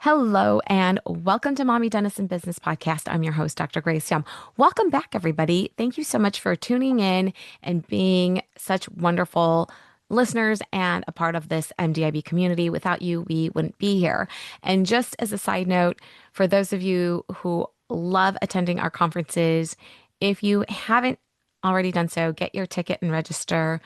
Hello and welcome to Mommy Dentist Business Podcast. I'm your host, Dr. Grace Young. Welcome back, everybody. Thank you so much for tuning in and being such wonderful listeners and a part of this MDIB community. Without you, we wouldn't be here. And just as a side note, for those of you who love attending our conferences, if you haven't already done so, get your ticket and register.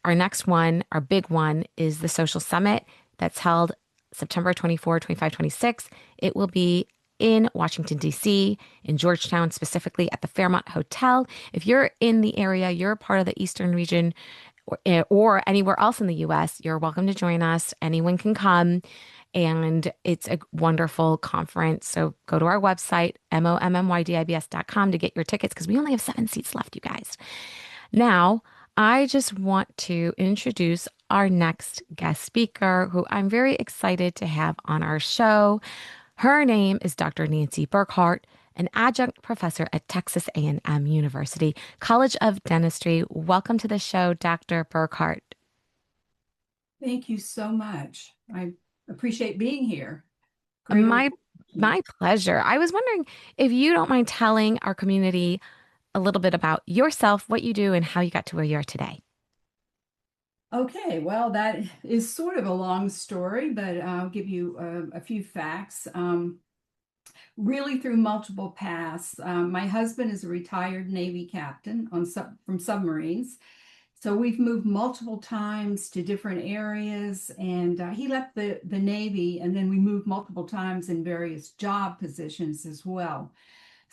Our next one, our big one, is the Social Summit that's held September 24, 25, 26. It will be in Washington, D.C., in Georgetown, specifically at the Fairmont Hotel. If you're in the area, you're a part of the Eastern region or anywhere else in the U.S., you're welcome to join us. Anyone can come. And it's a wonderful conference. So go to our website, mommydibs.com, to get your tickets because we only have 7 seats left, you guys. Now, I just want to introduce our next guest speaker, who I'm very excited to have on our show. Her name is Dr. Nancy Burkhart, an adjunct professor at Texas A&M University College of Dentistry. Welcome to the show, Dr. Burkhart. Thank you so much. I appreciate being here. Great. My pleasure. I was wondering if you don't mind telling our community a little bit about yourself, what you do, and how you got to where you are today. Okay, well, that is sort of a long story, but I'll give you a few facts. Really through multiple paths. My husband is a retired Navy captain from submarines. So we've moved multiple times to different areas, and he left the Navy, and then we moved multiple times in various job positions as well.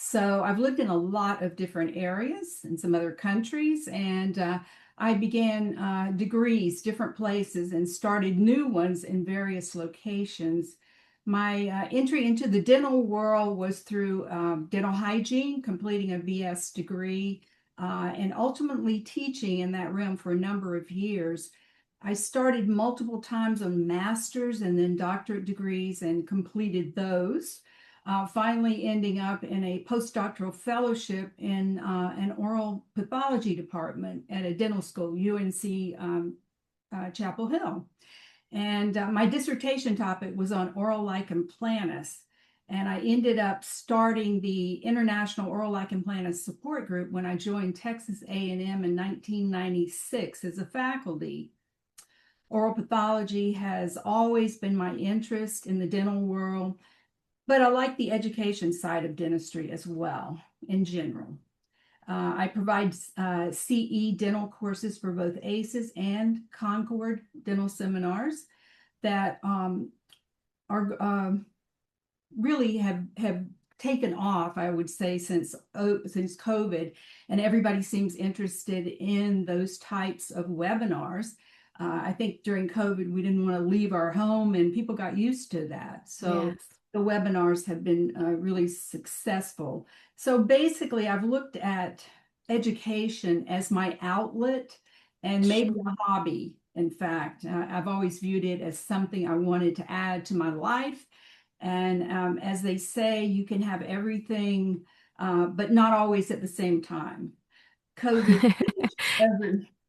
So I've lived in a lot of different areas in some other countries, and I began degrees, different places, and started new ones in various locations. My entry into the dental world was through dental hygiene, completing a BS degree, and ultimately teaching in that realm for a number of years. I started multiple times on master's and then doctorate degrees and completed those. Finally ending up in a postdoctoral fellowship in an oral pathology department at a dental school, UNC Chapel Hill. And my dissertation topic was on oral lichen planus. And I ended up starting the International Oral Lichen Planus Support Group when I joined Texas A&M in 1996 as a faculty. Oral pathology has always been my interest in the dental world, but I like the education side of dentistry as well in general. I provide CE dental courses for both ACEs and Concord dental seminars that are really have taken off, I would say, since COVID, and everybody seems interested in those types of webinars. I think during COVID, we didn't want to leave our home, and people got used to that. So Yes. the webinars have been really successful. So basically, I've looked at education as my outlet and maybe a hobby. In fact, I've always viewed it as something I wanted to add to my life. And as they say, you can have everything, but not always at the same time. COVID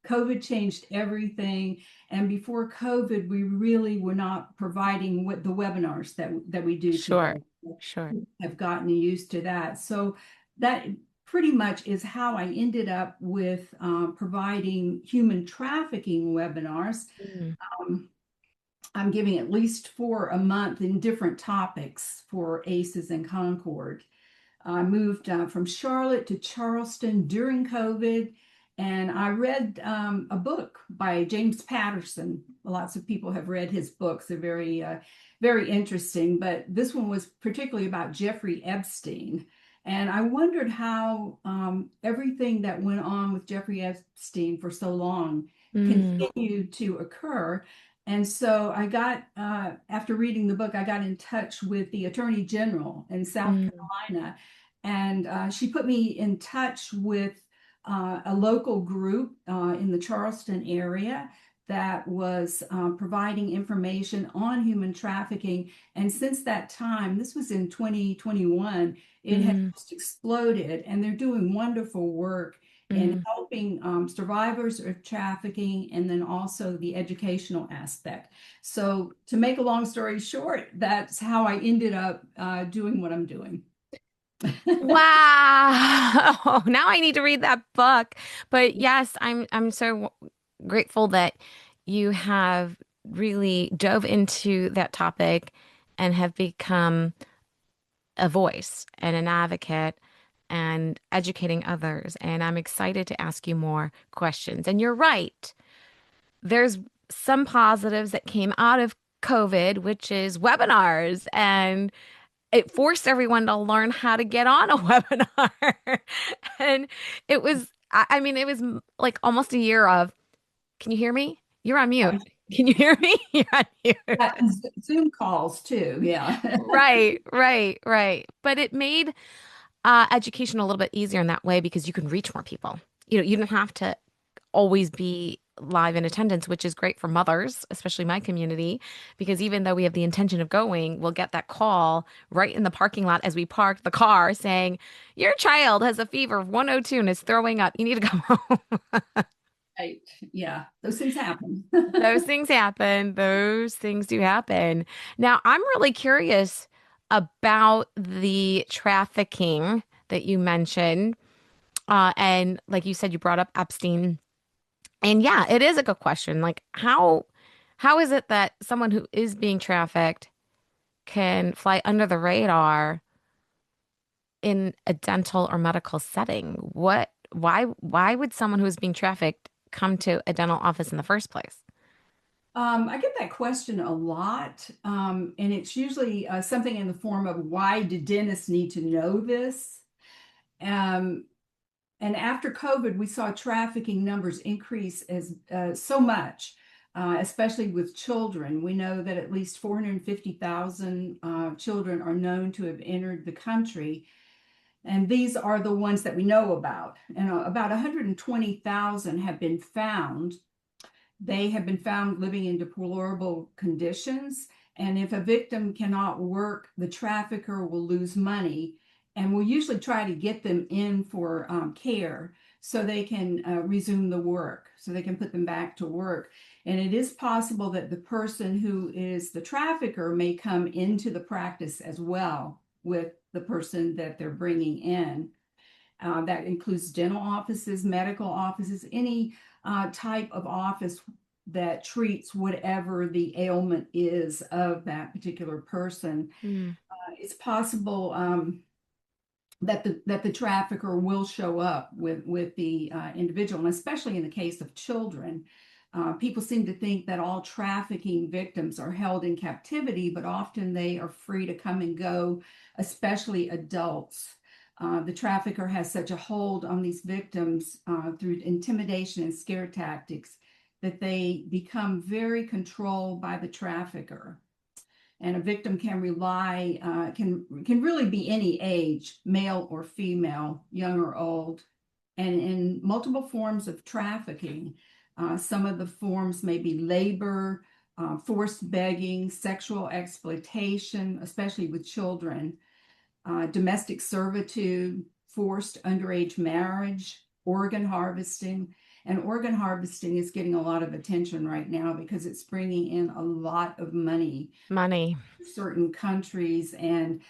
COVID changed everything. And before COVID, we really were not providing what the webinars that we do Sure, today. sure. Have gotten used to that. So that pretty much is how I ended up with providing human trafficking webinars. Mm, Um, I'm giving at least 4 a month in different topics for ACEs and Concord. I moved from Charlotte to Charleston during COVID, and I read a book by James Patterson. Lots of people have read his books. They're very interesting, but this one was particularly about Jeffrey Epstein. And I wondered how everything that went on with Jeffrey Epstein for so long mm, continued to occur. And so after reading the book, I got in touch with the Attorney General in South mm, Carolina, and she put me in touch with a local group in the Charleston area that was providing information on human trafficking. And since that time, this was in 2021, it has mm. just exploded, and they're doing wonderful work in Mm. helping survivors of trafficking and then also the educational aspect. So, to make a long story short, that's how I ended up doing what I'm doing. Wow. Now I need to read that book. But yes, I'm so grateful that you have really dove into that topic and have become a voice and an advocate and educating others. And I'm excited to ask you more questions. And you're right. There's some positives that came out of COVID, which is webinars, and it forced everyone to learn how to get on a webinar. And I mean, it was like almost a year of, can you hear me? You're on mute. Can you hear me? You're on mute. Zoom calls too, yeah. Right, right, right. But it made education a little bit easier in that way because you can reach more people. You don't have to always be live in attendance, which is great for mothers, especially my community, because even though we have the intention of going, we'll get that call right in the parking lot as we park the car saying, your child has a fever of 102 and is throwing up. You need to come home. Right. Yeah, those things happen. Those things happen. Those things do happen. Now, I'm really curious about the trafficking that you mentioned. And like you said, you brought up Epstein. And yeah, it is a good question. Like how is it that someone who is being trafficked can fly under the radar in a dental or medical setting? Why would someone who is being trafficked come to a dental office in the first place? I get that question a lot, and it's usually something in the form of why do dentists need to know this? Um, and after COVID, we saw trafficking numbers increase as so much, especially with children. We know that at least 450,000 children are known to have entered the country, and these are the ones that we know about. And about 120,000 have been found. They have been found living in deplorable conditions. And if a victim cannot work, the trafficker will lose money and will usually try to get them in for care so they can resume the work, so they can put them back to work. And it is possible that the person who is the trafficker may come into the practice as well with the person that they're bringing in. That includes dental offices, medical offices, any type of office that treats whatever the ailment is of that particular person. Hmm. It's possible that the trafficker will show up with the individual, and especially in the case of children. People seem to think that all trafficking victims are held in captivity, but often they are free to come and go, especially adults. The trafficker has such a hold on these victims through intimidation and scare tactics that they become very controlled by the trafficker. And a victim can rely can really be any age, male or female, young or old, and in multiple forms of trafficking. Some of the forms may be labor, forced begging, sexual exploitation, especially with children, domestic servitude, forced underage marriage, organ harvesting. And organ harvesting is getting a lot of attention right now because it's bringing in a lot of money Money, to certain countries. And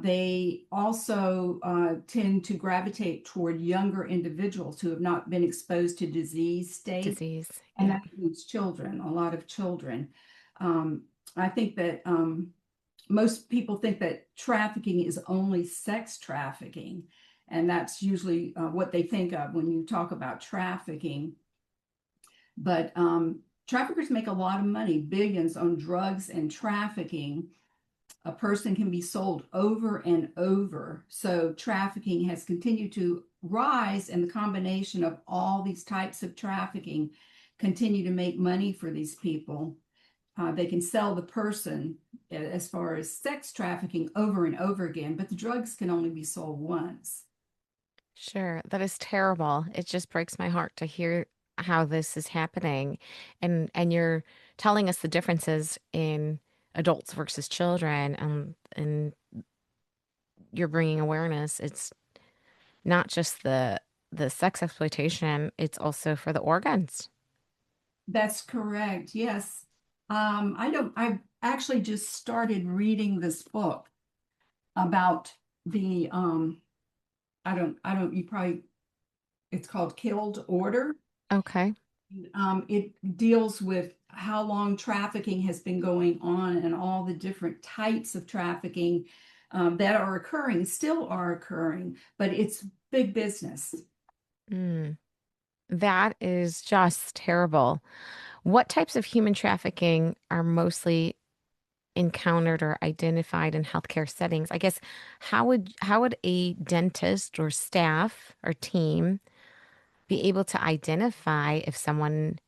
they also tend to gravitate toward younger individuals who have not been exposed to disease state. disease. And Yeah. that includes children, a lot of children. Um, I think that most people think that trafficking is only sex trafficking, and that's usually what they think of when you talk about trafficking. But traffickers make a lot of money, billions on drugs and trafficking. A person can be sold over and over. So trafficking has continued to rise, and the combination of all these types of trafficking continue to make money for these people. They can sell the person as far as sex trafficking over and over again, but the drugs can only be sold once. Sure. That is terrible. It just breaks my heart to hear how this is happening. And you're telling us the differences in adults versus children, and you're bringing awareness. It's not just the the sex exploitation, it's also for the organs. That's correct. Yes. I actually just started reading this book about the, you probably, it's called Killed Order. Okay. It deals with how long trafficking has been going on and all the different types of trafficking that are occurring, still are occurring, but it's big business. Mm, that is just terrible. What types of human trafficking are mostly encountered or identified in healthcare settings? I guess how would a dentist or staff or team be able to identify if someone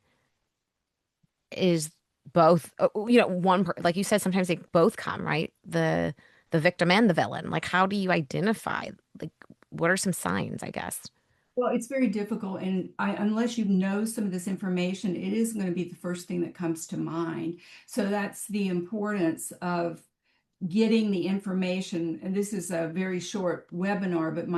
is both, like you said, sometimes they both come, right? The victim and the villain. Like, how do you identify? Like, what are some signs, I guess? Well, it's very difficult, and unless you know some of this information, it is going to be the first thing that comes to mind. So that's the importance of getting the information. And this is a very short webinar, but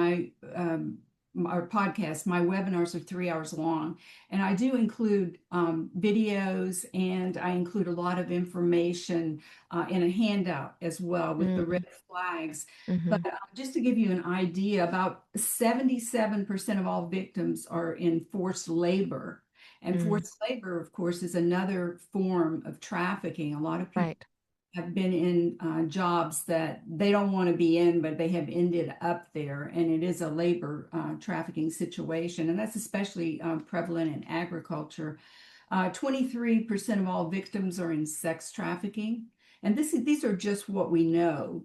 our podcast, my webinars are 3 hours long, and I do include videos, and I include a lot of information in a handout as well with the Mm, red flags. But hmm. just to give you an idea, about 77% of all victims are in forced labor. And Mm, forced labor, of course, is another form of trafficking. A lot of people right. have been in jobs that they don't want to be in, but they have ended up there. And it is a labor trafficking situation. And that's especially prevalent in agriculture. 23% of all victims are in sex trafficking. And these are just what we know.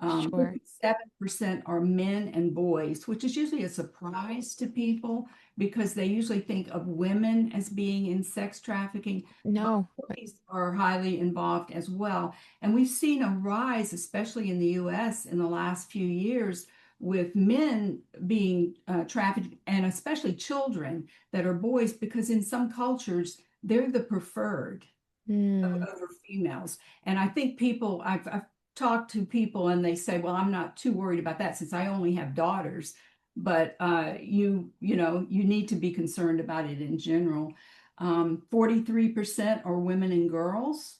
Sure. 57% are men and boys, which is usually a surprise to people because they usually think of women as being in sex trafficking, but No. boys are highly involved as well. And we've seen a rise, especially in the US in the last few years, with men being trafficked and especially children that are boys, because in some cultures, they're the preferred Mm, over females. And I think I've talked to people and they say, well, I'm not too worried about that since I only have daughters. But you need to be concerned about it in general. 43% are women and girls.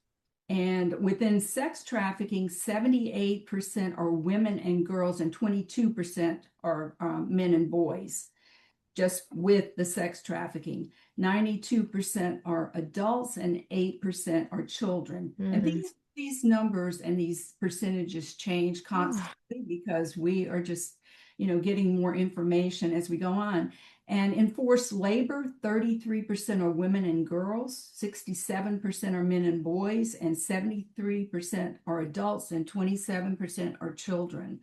And within sex trafficking, 78% are women and girls, and 22% are men and boys just with the sex trafficking. 92% are adults and 8% are children. And mm. these numbers and these percentages change Oh, constantly because we are just, getting more information as we go on. And in forced labor, 33% are women and girls, 67% are men and boys, and 73% are adults, and 27% are children.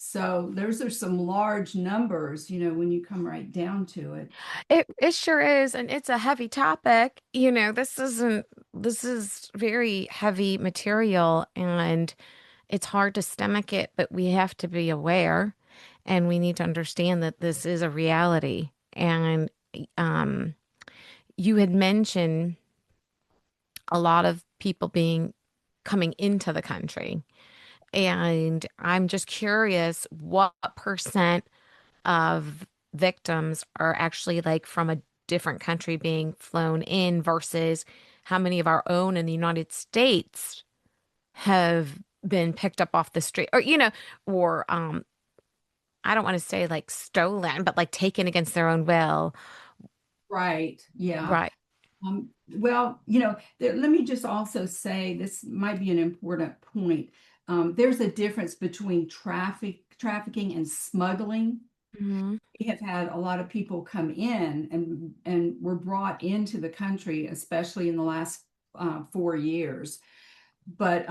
So those are some large numbers, when you come right down to it. it sure is, and it's a heavy topic. This is very heavy material, and it's hard to stomach it, but we have to be aware, and we need to understand that this is a reality. And um, you had mentioned a lot of people being coming into the country, and I'm just curious what percent of victims are actually like from a different country being flown in versus how many of our own in the United States have been picked up off the street or I don't want to say like stolen, but like taken against their own will. Right. Yeah. Right. Well, let me just also say this might be an important point. There's a difference between trafficking and smuggling. Hmm. We have had a lot of people come in and were brought into the country, especially in the last 4 years. But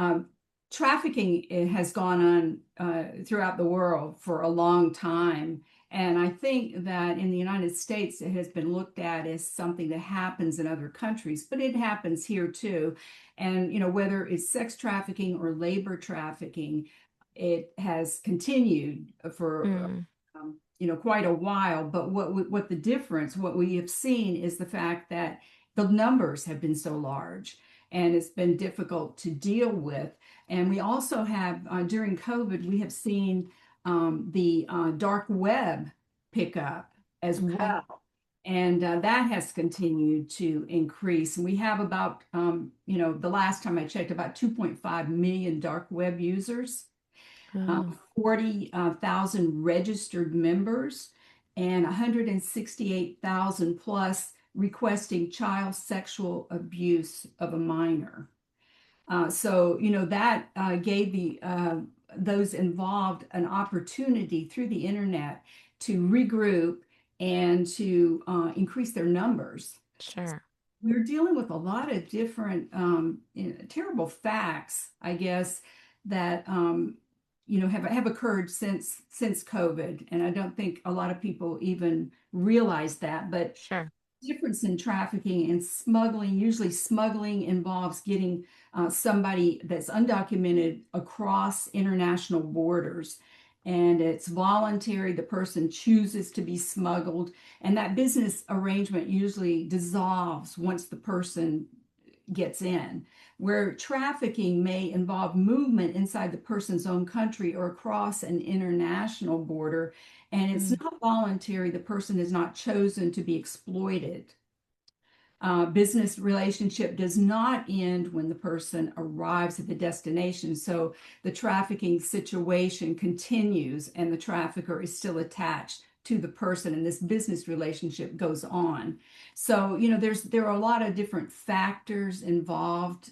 trafficking has gone on throughout the world for a long time. And I think that in the United States, it has been looked at as something that happens in other countries, but it happens here too. And, whether it's sex trafficking or labor trafficking, it has continued for Mm. quite a while. But what we have seen is the fact that the numbers have been so large and it's been difficult to deal with. And we also have, during COVID, we have seen the dark web pick up. as Okay. well. And that has continued to increase. And we have about, the last time I checked, about 2.5 million dark web users, Oh, 40,000 registered members, and 168,000 plus requesting child sexual abuse of a minor. That gave those involved an opportunity through the internet to regroup and to increase their numbers. sure. We're dealing with a lot of different terrible facts, I guess, that have occurred since COVID, and I don't think a lot of people even realize that. But Sure. difference in trafficking and smuggling. Usually, smuggling involves getting somebody that's undocumented across international borders. And it's voluntary. The person chooses to be smuggled. And that business arrangement usually dissolves once the person gets in. Where trafficking may involve movement inside the person's own country or across an international border, and it's Mm, not voluntary. The person has not chosen to be exploited. Business relationship does not end when the person arrives at the destination. So the trafficking situation continues and the trafficker is still attached to the person and this business relationship goes on. So, there are a lot of different factors involved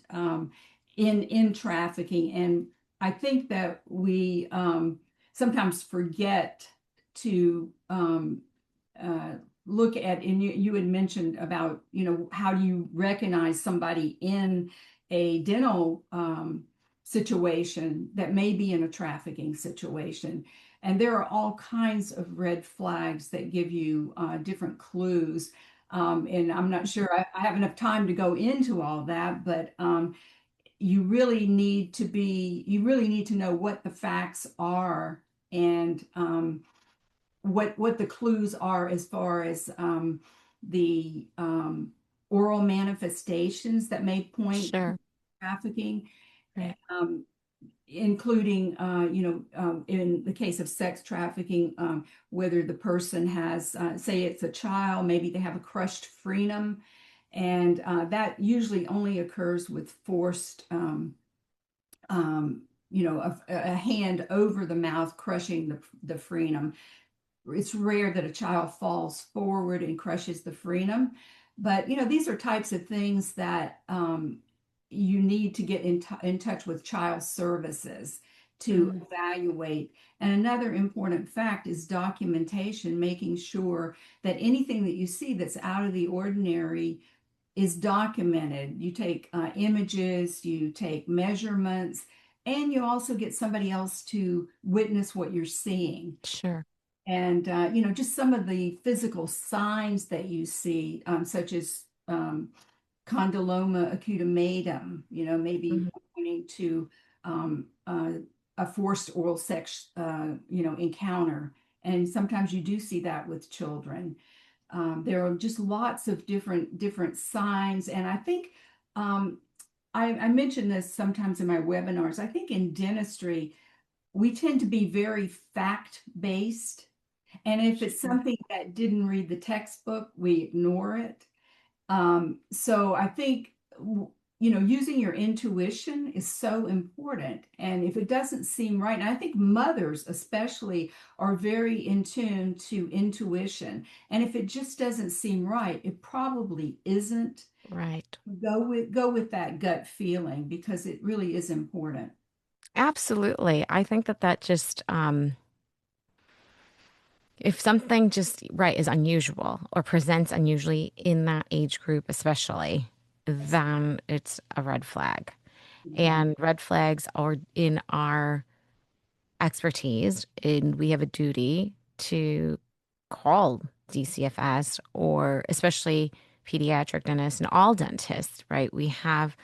in trafficking. And I think that we sometimes forget to uh, look at, and you had mentioned about, how do you recognize somebody in a dental situation that may be in a trafficking situation. And there are all kinds of red flags that give you different clues. And I'm not sure I have enough time to go into all that, but you really need to know what the facts are and what the clues are as far as the oral manifestations that may point to sure. trafficking, Right. um, including, in the case of sex trafficking, whether the person has, say it's a child, maybe they have a crushed frenum, and that usually only occurs with forced, a hand over the mouth crushing the frenum. It's rare that a child falls forward and crushes the frenum, but these are types of things that you need to get in touch with child services to Mm, evaluate. And another important fact is documentation, making sure that anything that you see that's out of the ordinary is documented. You take images, you take measurements, and you also get somebody else to witness what you're seeing. sure. And just some of the physical signs that you see, such as condyloma acutatum, maybe Mhm. pointing to a forced oral sex, encounter. And sometimes you do see that with children. There are just lots of different signs, and I think um, I mention this sometimes in my webinars. I think in dentistry we tend to be very fact based, and if it's Sure. something that didn't read the textbook, we ignore it. So I think, using your intuition is so important. And if it doesn't seem right, and I think mothers especially are very in tune to intuition. And if it just doesn't seem right, it probably isn't. Right. Go with that gut feeling because it really is important. Absolutely. I think that that just, if something just, right, is unusual or presents unusually in that age group, especially, then it's a red flag. Mhm. And red flags are in our expertise, and we have a duty to call DCFS or especially pediatric dentists and all dentists, right? We have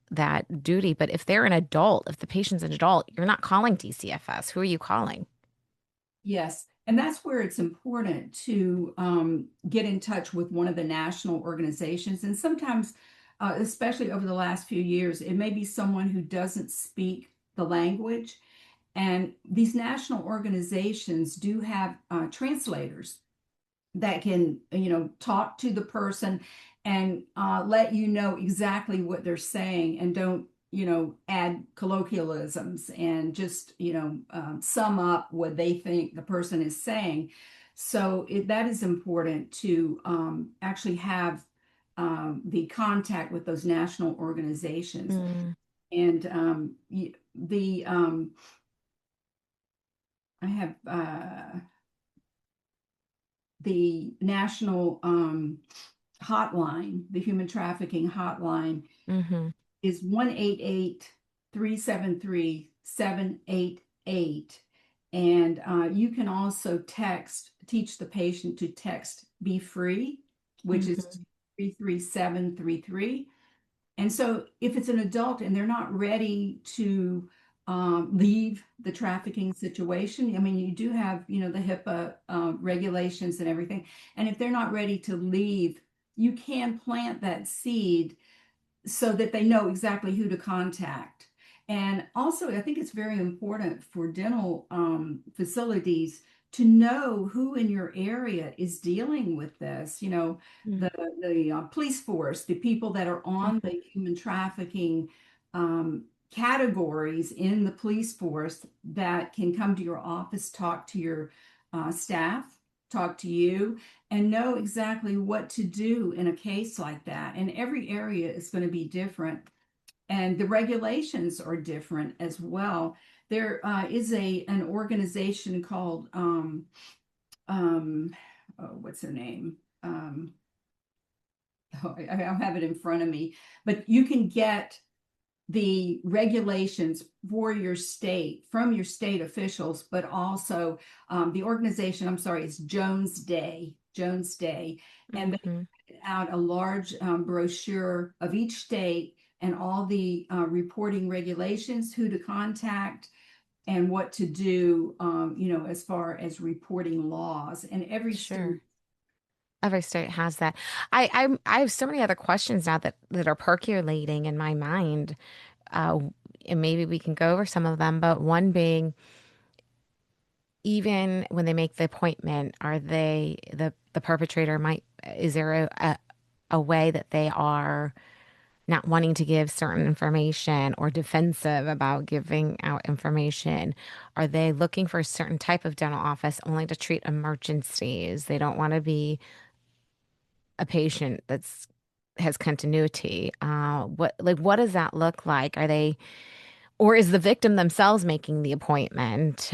that duty. But if they're an adult, if the patient's an adult, you're not calling DCFS. Who are you calling? Yes, and that's where it's important to get in touch with one of the national organizations. And sometimes, especially over the last few years, it may be someone who doesn't speak the language. And these national organizations do have translators that can, talk to the person and let you know exactly what they're saying, and don't, add colloquialisms and just, sum up what they think the person is saying. So that is important to actually have the contact with those national organizations. Mm, And the I have the national hotline, the human trafficking hotline, hmm is 1-888-373-788. And you can also teach the patient to text Be Free, which is hmm 33733. And so if it's an adult and they're not ready to leave the trafficking situation, I mean, you do have, the HIPAA regulations and everything. And if they're not ready to leave, you can plant that seed so that they know exactly who to contact. And also, I think it's very important for dental facilities to know who in your area is dealing with this. mm, The police force, the people that are on mhm. the human trafficking categories in the police force that can come to your office, talk to your staff, talk to you, and know exactly what to do in a case like that. And every area is going to be different, and the regulations are different as well. There is an organization called what's her name? I don't have it in front of me, but you can get the regulations for your state from your state officials, but also the organization, I'm sorry, it's Jones Day, and they Mhm. put out a large brochure of each state and all the reporting regulations, who to contact, and what to do, as far as reporting laws. And every state. Sure. Every state has that. I have so many other questions now that are percolating in my mind. Uh, and maybe we can go over some of them, but one being, even when they make the appointment, are they the perpetrator might, is there a way that they are not wanting to give certain information or defensive about giving out information? Are they looking for a certain type of dental office only to treat emergencies? They don't want to be a patient that's has continuity. What does that look like? Are they, or is the victim themselves making the appointment?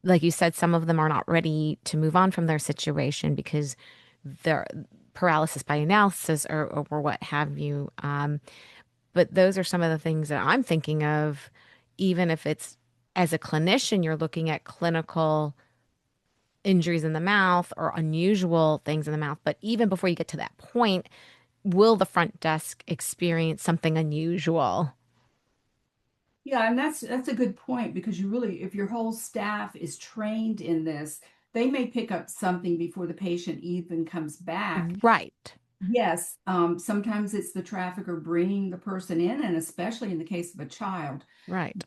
Like you said, some of them are not ready to move on from their situation because they're paralysis by analysis or what have you. But those are some of the things that I'm thinking of, even if it's as a clinician, you're looking at clinical injuries in the mouth or unusual things in the mouth. But even before you get to that point, will the front desk experience something unusual? Yeah, and that's a good point, because you really, if your whole staff is trained in this, they may pick up something before the patient even comes back. Right, Yes, sometimes it's the trafficker bringing the person in, and especially in the case of a child, right.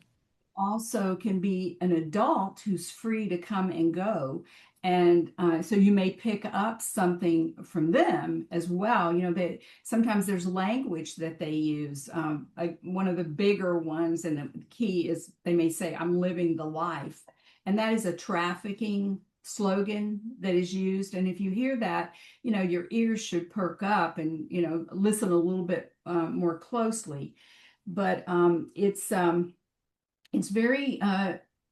also can be an adult who's free to come and go. And so you may pick up something from them as well. That sometimes there's language that they use. Like one of the bigger ones, and the key is they may say, "I'm living the life." And that is a trafficking slogan that is used. And if you hear that, your ears should perk up and, listen a little bit more closely. But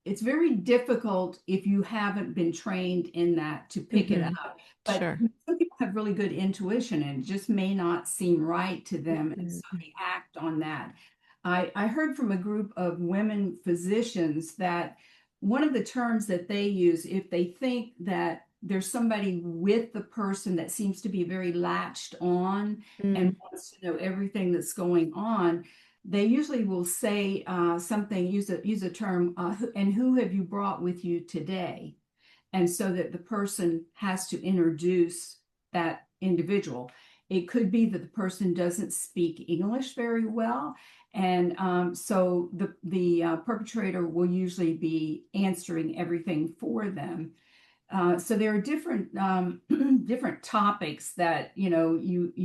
it's very difficult if you haven't been trained in that to pick it hmm up. But Sure. some people have really good intuition, and it just may not seem right to them, and so Mhm. they act on that. I heard from a group of women physicians that one of the terms that they use, if they think that there's somebody with the person that seems to be very latched on and Mm, wants to know everything that's going on, they usually will say something, use a term, and who have you brought with you today? And so that the person has to introduce that individual. It could be that the person doesn't speak English very well, and so the perpetrator will usually be answering everything for them. So there are different different topics that you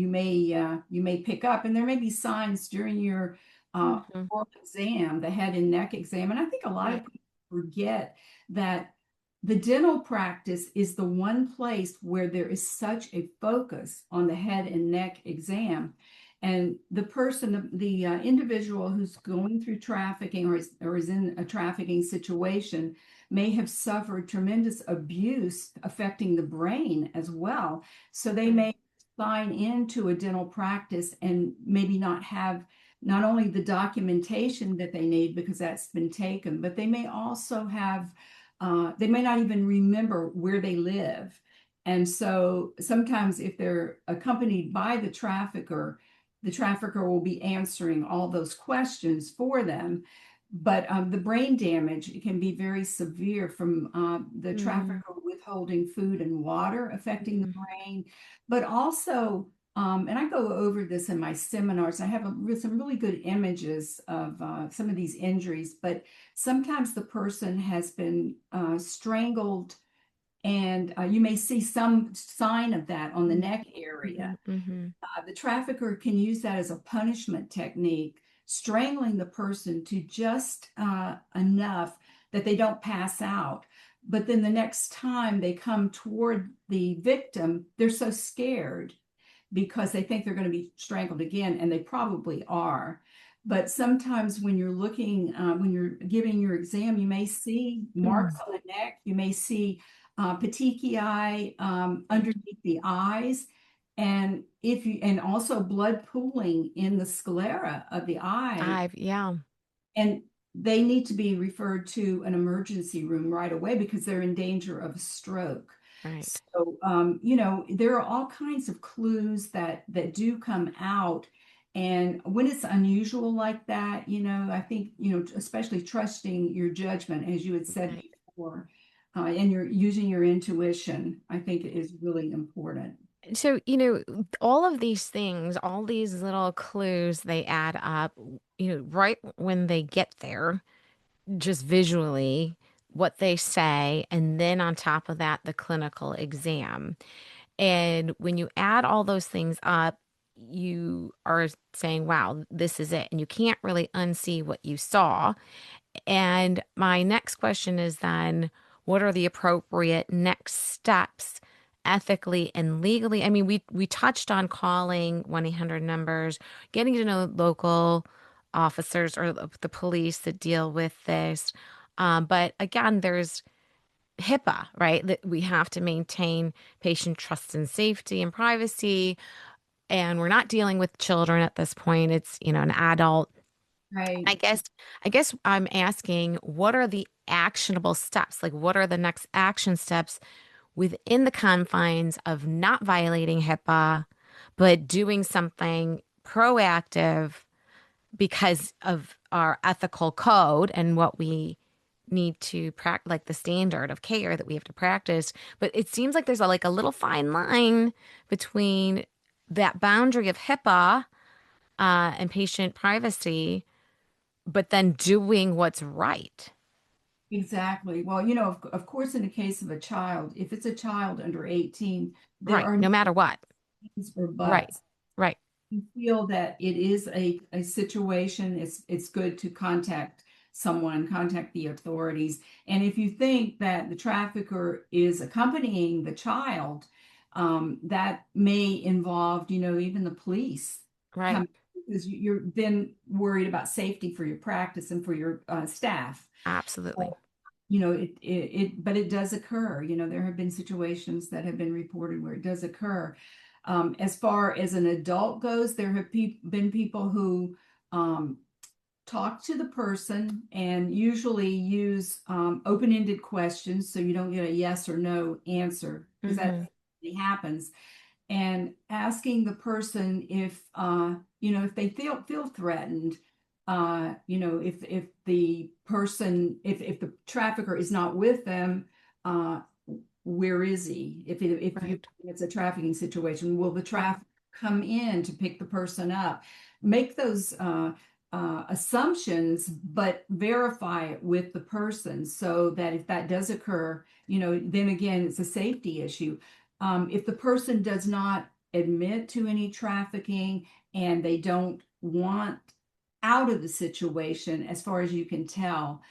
may pick up, and there may be signs during your Hmm. oral exam, the head and neck exam. And I think a lot of Right. people forget that the dental practice is the one place where there is such a focus on the head and neck exam. And the person, the individual who's going through trafficking or is in a trafficking situation may have suffered tremendous abuse affecting the brain as well. So they Right. may sign into a dental practice and maybe not have not only the documentation that they need because that's been taken, but they may also have, they may not even remember where they live. And so sometimes if they're accompanied by the trafficker will be answering all those questions for them. But the brain damage can be very severe from the Mm. trafficker withholding food and water, affecting the Mm. brain, but also, and I go over this in my seminars. I have some really good images of some of these injuries, but sometimes the person has been strangled, and you may see some sign of that on the Mm. neck area. Mhm. Mhm. The trafficker can use that as a punishment technique, strangling the person to just enough that they don't pass out. But then the next time they come toward the victim, they're so scared because they think they're going to be strangled again, and they probably are. But sometimes when you're looking, when you're giving your exam, you may see marks Mm. on the neck, you may see petechiae Mhm. underneath the eyes, and also blood pooling in the sclera of the eye, Yeah. and they need to be referred to an emergency room right away because they're in danger of a stroke. Right. So, there are all kinds of clues that do come out. And when it's unusual like that, I think, especially trusting your judgment, as you had said Right. before, and you're using your intuition, I think is really important. So, all of these things, all these little clues, they add up, right when they get there, just visually, what they say, and then on top of that, the clinical exam. And when you add all those things up, you are saying, wow, this is it. And you can't really unsee what you saw. And my next question is then, what are the appropriate next steps ethically and legally? I mean, we touched on calling 1-800 numbers, getting to know local officers or the police that deal with this. But again, there's HIPAA, right? That we have to maintain patient trust and safety and privacy. And we're not dealing with children at this point. It's, an adult. Right. I guess I'm asking, what are the actionable steps? Like, what are the next action steps within the confines of not violating HIPAA, but doing something proactive because of our ethical code and what we need to practice, like the standard of care that we have to practice. But it seems like there's like a little fine line between that boundary of HIPAA and patient privacy, but then doing what's right. Exactly. Well, of course, in the case of a child, if it's a child under 18, there Right. are no No matter what. ifs or Right. buts. Right. You feel that it is a situation, it's good to contact someone, contact the authorities. And if you think that the trafficker is accompanying the child, that may involve, even the police Right. coming because you're then worried about safety for your practice and for your staff. Absolutely. But it does occur. There have been situations that have been reported where it does occur. As far as an adult goes, there have been people who um, talk to the person and usually use open-ended questions so you don't get a yes or no answer because that Hmm. happens, and asking the person if if they feel threatened, if the person, if the trafficker is not with them, uh where is he? If Right. it's a trafficking situation, will the trafficker come in to pick the person up? Make those assumptions, but verify it with the person so that if that does occur, then again, it's a safety issue. If the person does not admit to any trafficking and they don't want out of the situation, as far as you can tell,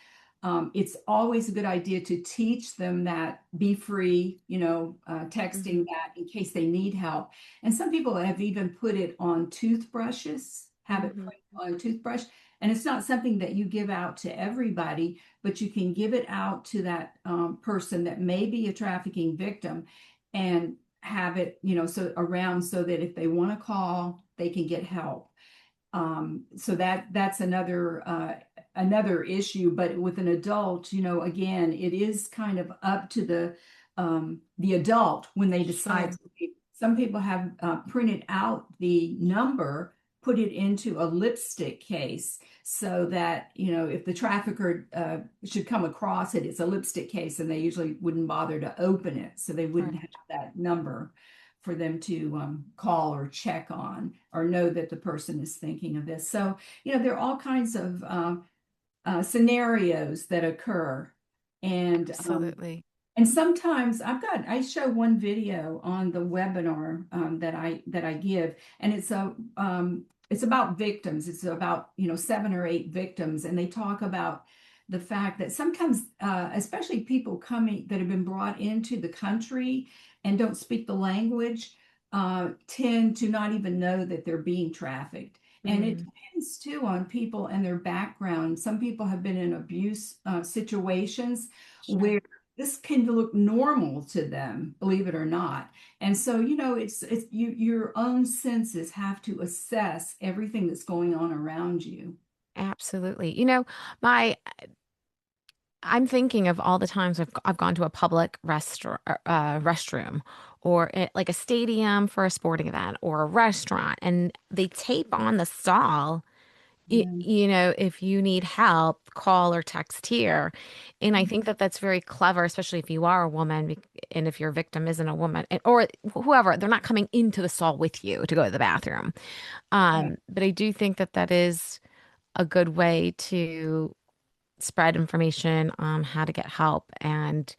it's always a good idea to teach them that be free, texting Hmm. that in case they need help. And some people have even put it on toothbrushes, have it Hmm. put on a toothbrush. And it's not something that you give out to everybody, but you can give it out to that person that may be a trafficking victim and have it, so around so that if they want to call, they can get help. So that's another issue. But with an adult, again, it is kind of up to the adult when they decide. Sure. Some people have printed out the number, put it into a lipstick case so that, if the trafficker should come across it, it's a lipstick case and they usually wouldn't bother to open it. So they wouldn't have Right. that number for them to call or check on or know that the person is thinking of this. So, there are all kinds of scenarios that occur. And Absolutely. and sometimes I show one video on the webinar that I give, and it's about victims. It's about 7 or 8 victims, and they talk about the fact that sometimes, especially people coming that have been brought into the country and don't speak the language, tend to not even know that they're being trafficked. And it Mm. depends too on people and their background. Some people have been in abuse situations Sure. where this can look normal to them, believe it or not. And so, it's your own senses have to assess everything that's going on around you. Absolutely. My I'm thinking of all the times I've gone to a public restroom or like a stadium for a sporting event or a restaurant, and they tape on the stall, Yeah. if you need help, call or text here. And I think that that's very clever, especially if you are a woman and if your victim isn't a woman or whoever, they're not coming into the stall with you to go to the bathroom. Yeah. But I do think that that is a good way to spread information on how to get help. And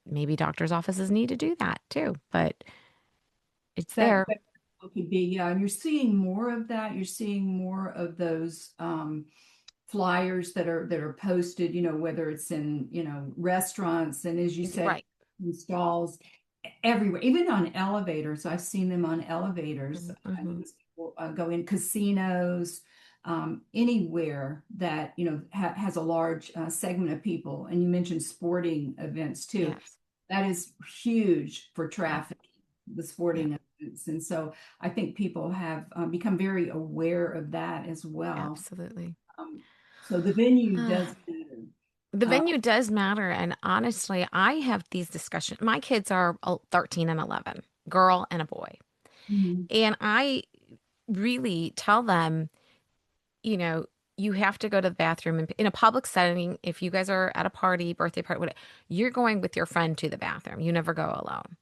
maybe doctors' offices need to do that too, but it's That there. could be, yeah. And you're seeing more of that. You're seeing more of those flyers that are posted, whether it's in, restaurants and as you said, Right. in stalls everywhere, even on elevators. I've seen them on elevators. Hmm. People go in casinos, anywhere that, has a large segment of people. And you mentioned sporting events too. Yes. That is huge for Yep. traffic, the Yep. sporting events. And so I think people have become very aware of that as well. Absolutely. Um, so the venue does matter. The Uh, venue does matter. And honestly, I have these discussions. My kids are 13 and 11, girl and a boy. mhm. And I really tell them, you know, you have to go to the bathroom in a public setting. If you guys are at a party, birthday party, whatever, you're going with your friend to the bathroom. You never go alone,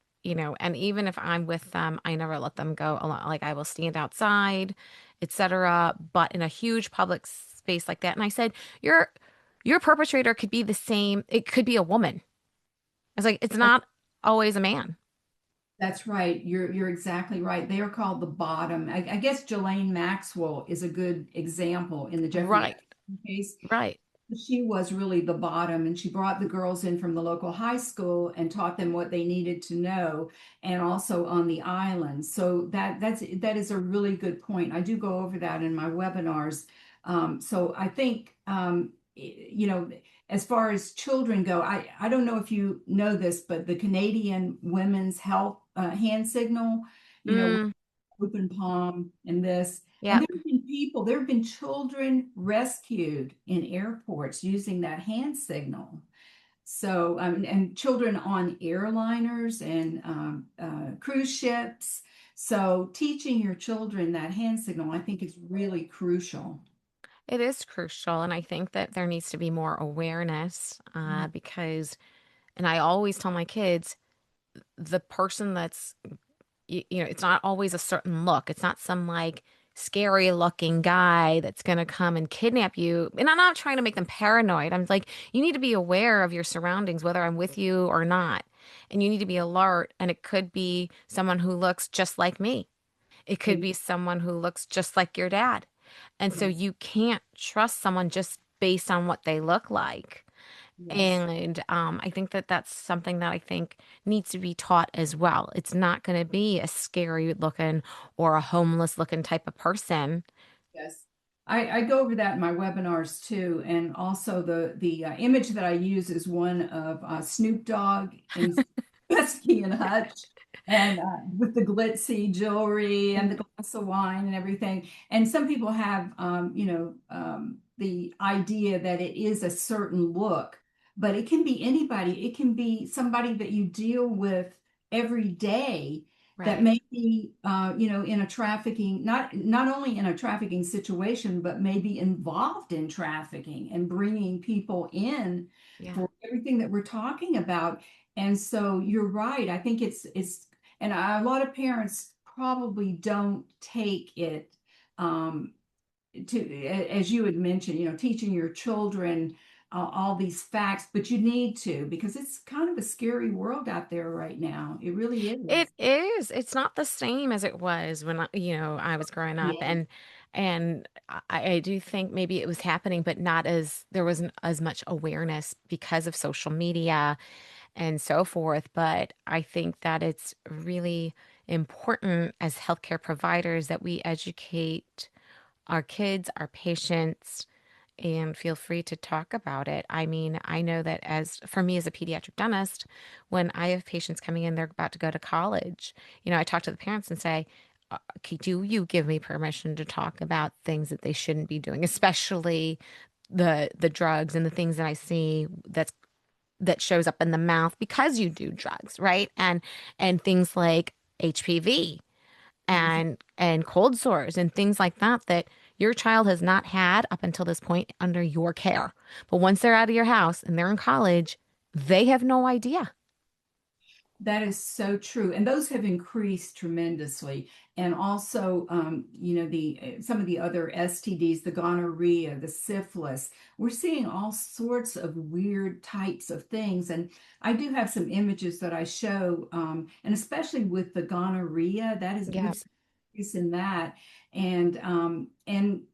and even if I'm with them, I never let them go alone. Like I will stand outside, etc. But in a huge public space like that, and I said, your perpetrator could be the same. It could be a woman. I was like, it's not always a man. That's right. You're exactly right. They are called the bottom. I guess Ghislaine Maxwell is a good example in the Jeffrey Right, Epstein case. right. She was really the bottom, and she brought the girls in from the local high school and taught them what they needed to know, and also on the island. So that is a really good point. I do go over that in my webinars. So I think as far as children go, I don't know if you know this, but the Canadian Women's Health hand signal, Mm, open palm and this. And yep. there have been children rescued in airports using that hand signal. So, and children on airliners and cruise ships. So, teaching your children that hand signal, I think, is really crucial. It is crucial. And I think that there needs to be more awareness because, and I always tell my kids, the person that's, it's not always a certain look. It's not some like scary looking guy that's going to come and kidnap you. And I'm not trying to make them paranoid. I'm like, you need to be aware of your surroundings, whether I'm with you or not. And you need to be alert. And it could be someone who looks just like me. It could be someone who looks just like your dad. And so Yes, you can't trust someone just based on what they look like. yes. And I think that that's something that I think needs to be taught as well. It's not going to be a scary looking or a homeless looking type of person. Yes. I go over that in my webinars too, and also the image that I use is one of Snoop Dogg in Starsky and Hutch, and with the glitzy jewelry and the glass of wine and everything. And some people have, the idea that it is a certain look, but it can be anybody. It can be somebody that you deal with every day that Right. may be in a trafficking, not only in a trafficking situation, but maybe involved in trafficking and bringing people in Yeah. for everything that we're talking about. And so you're right. I think it's and a lot of parents probably don't take it to, as you had mentioned, teaching your children all these facts, but you need to, because it's kind of a scary world out there right now. It really It is. is. It's not the same as it was when I was growing up, Yeah. and I do think maybe it was happening, but not as there wasn't as much awareness because of social media and so forth. But I think that it's really important as healthcare providers that we educate our kids, our patients, and feel free to talk about it. I mean, I know that as for me as a pediatric dentist, when I have patients coming in, they're about to go to college, I talk to the parents and say, okay, do you give me permission to talk about things that they shouldn't be doing, especially the drugs and the things that I see that shows up in the mouth because you do drugs, right? And things like HPV and cold sores and things like that that your child has not had up until this point under your care. But once they're out of your house and they're in college, they have no idea. That is so true, and those have increased tremendously. And also, the some of the other STDs, the gonorrhea, the syphilis. We're seeing all sorts of weird types of things. And I do have some images that I show, and especially with the gonorrhea, that is Yeah, we've seen an increase in that, and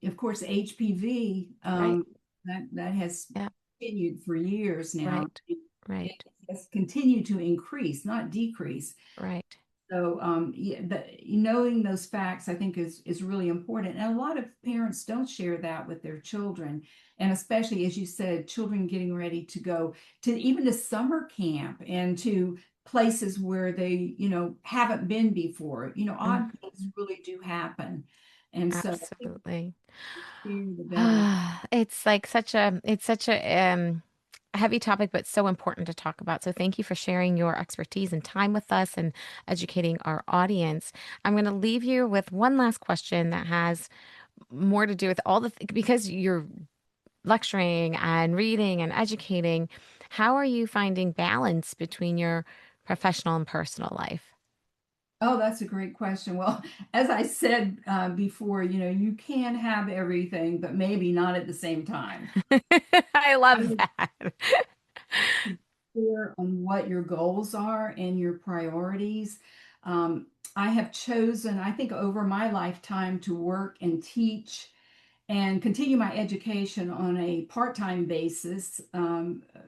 of course HPV, right. that has Yeah, continued for years now. right. Right. Has continued to increase, not decrease. Right. So, yeah, knowing those facts, I think, is really important. And a lot of parents don't share that with their children, and especially as you said, children getting ready to go to even to summer camp and to places where they, haven't been before. Mhm. Odd things really do happen, and so I think Absolutely. the sooner the better. It's like such a heavy topic, but so important to talk about. So thank you for sharing your expertise and time with us and educating our audience. I'm going to leave you with one last question that has more to do with because you're lecturing and reading and educating. How are you finding balance between your professional and personal life? Oh, that's a great question. Well, as I said before, you can have everything, but maybe not at the same time. I I love would that. be clear on what your goals are and your priorities. Um, I have chosen, I think, over my lifetime to work and teach and continue my education on a part-time basis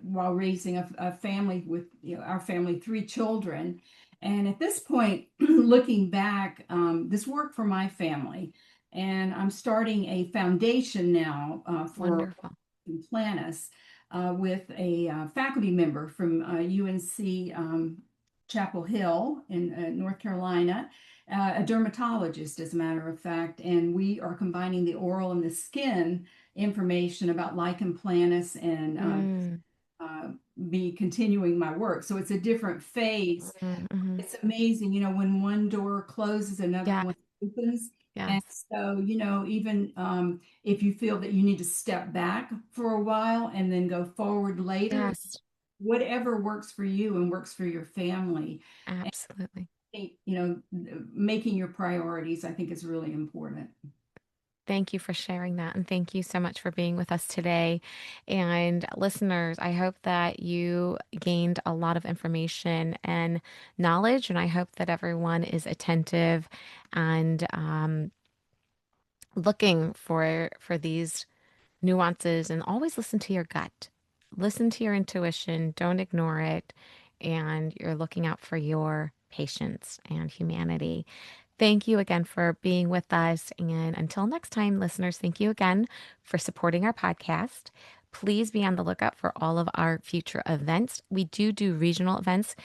while raising a family with our family, three children. And at this point, looking back, this worked for my family. And I'm starting a foundation now for Wonderful. Planus with a faculty member from UNC Chapel Hill in North Carolina, a dermatologist, as a matter of fact, and we are combining the oral and the skin information about lichen planus and Mm, uh, be continuing my work. So it's a different phase. mhm. It's amazing, when one door closes, another Yeah. one opens. And Yes. so, even if you feel that you need to step back for a while and then go forward later, Yes. whatever works for you and works for your family. And Absolutely. I think, making your priorities, I think, is really important. Thank you for sharing that. And thank you so much for being with us today. And listeners, I hope that you gained a lot of information and knowledge. And I hope that everyone is attentive and looking for these nuances, and always listen to your gut. Listen to your intuition, don't ignore it, and you're looking out for your patients and humanity. Thank you again for being with us. And until next time, listeners, thank you again for supporting our podcast. Please be on the lookout for all of our future events. We do regional events.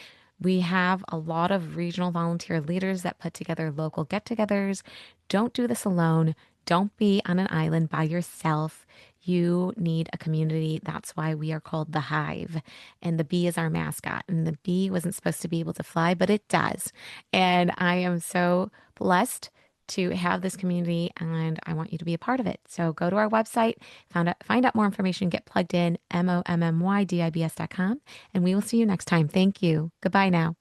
We have a lot of regional volunteer leaders that put together local get togethers. Don't do this alone. Don't be on an island by yourself. You need a community. That's why we are called the Hive. And the bee is our mascot. And the bee wasn't supposed to be able to fly, but it does. And I am so blessed to have this community, and I want you to be a part of it. So go to our website, find out more information, get plugged in, mommydibs.com, and we will see you next time. Thank you. Goodbye now.